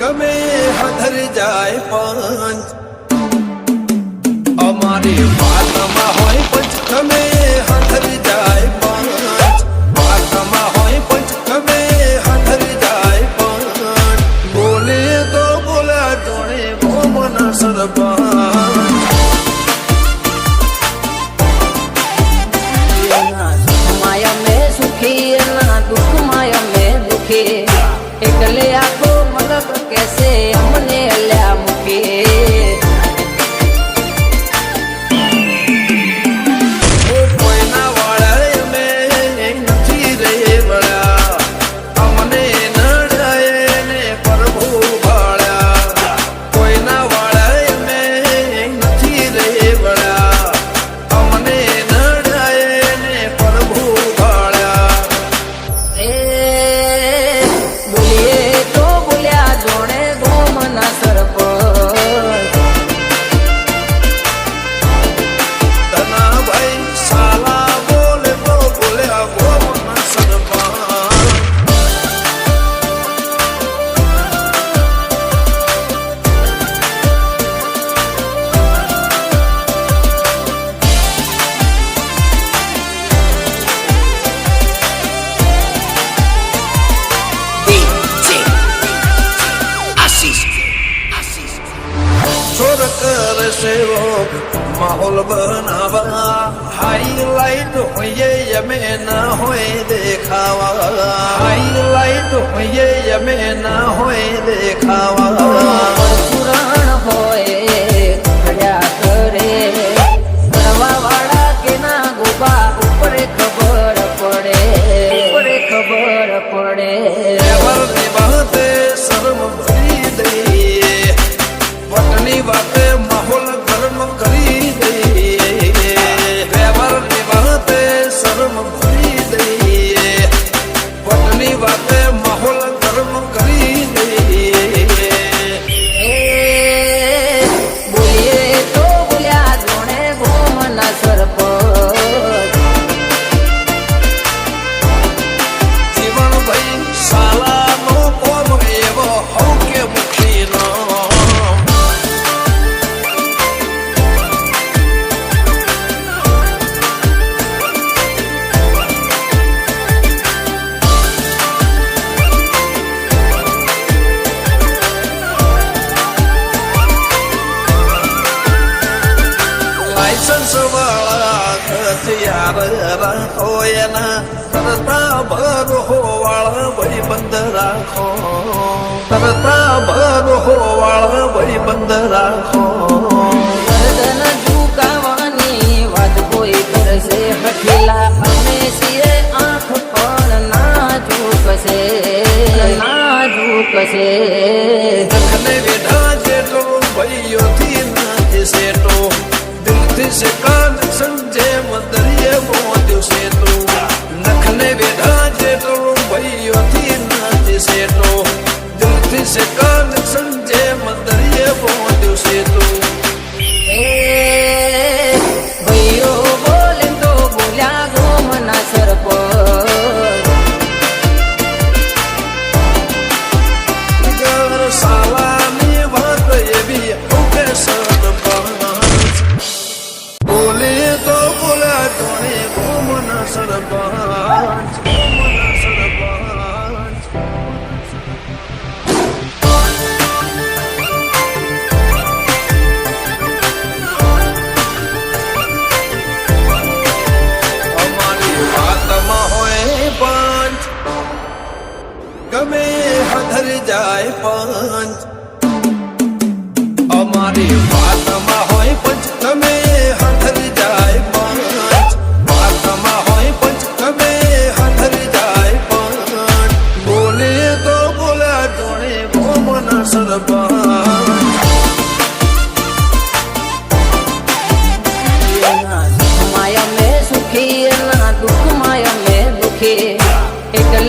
ગમે હધર જાય પાંચ અમારી વાતમાં હોય પંચ ગમે હધર જાય પાંચ વાતમાં હોય પંચ ગમે હધર જાય પાંચ બોલે તો બોલા જોડે ગોમના સરપંચ માયા મેં સુખી ના દુઃખ માયા મેં દુખી એકલે આખો મલક કેસે અમને લ્યા મૂકી કોઈના વાળા મેં નથી રે વળ્યા અમને નડાય ને પ્રભુ ભાળ્યા કોઈના વાળા મેં નથી રે વળ્યા અમને નડાય ને પ્રભુ ભાળ્યા બોલીએ તો બોલ્યા જોડે ગોમના સરપંચ તના ભાઈ સાલા બોલે તો બોલ્યા ગોમના સરપંચ छोर कर सेवो माहौल बनावा हाईलाइट होइए यमे ना होए देखावा हाईलाइट होइए यमे ना होए देखावा પુરાણ હોય ખડ્યા કરે કરવા વાળા કે ના ગોબા ઉપર ખબર પડે વ્યવહારની વાતે શરમ ભરી દઈએ વટની વાતે માહોલ ગરમ કરી દઈએ વ્યવહારની વાતે શરમ ભરી દઈએ વટની વાતે માહોલ ગરમ કરી દઈએ બોલીએ તો બોલ્યા જોડે ગોમના સરપંચ જીવનભાઈ સાલાનો કોમ એવો હઉ કે મુખીનો લાયસન્સ વાળા હથિયાર રાખો એના તરતા ભરો વાળા ભાઈ બંધ રાખો તરતા ભરો વાળા ભાઈ બંધ રાખો ગરદન ઝુકાવાની વાત કોઈ કરશે હઠીલા અમે છીએ આંખ પણ ના ઝૂકશે દખને વેઢા જેટલો ભાઈઓથી નથી સેટો દિલથી સે કનેક્શન જેમ દરિયે મોદ્યો સેટો નખને વેઢા જેટલો ભાઈઓથી નથી સેટો દિલથી સે કનેક્શન જેમ દરિયે મોદ્યો સેટો ભાઈઓ બોલે તો બોલ્યા ગોમના સરપંચ ઘર સાલાની વાત એવી કે સરપંચ બોલે તો બોલા જોડે ગોમના સરપંચ અમારી વાતમાં હોય પંચ ગમે હધર જાય પંચ અમારી વાતમાં હોય પંચ ગમે હધર જાય પંચ વાતમાં હોય પંચ ગમે હધર જાય પંચ બોલે તો બોલા જોડે ગોમના સરપંચ માયા મેં સુખી ના દુઃખ માયા મેં દુખી એકલે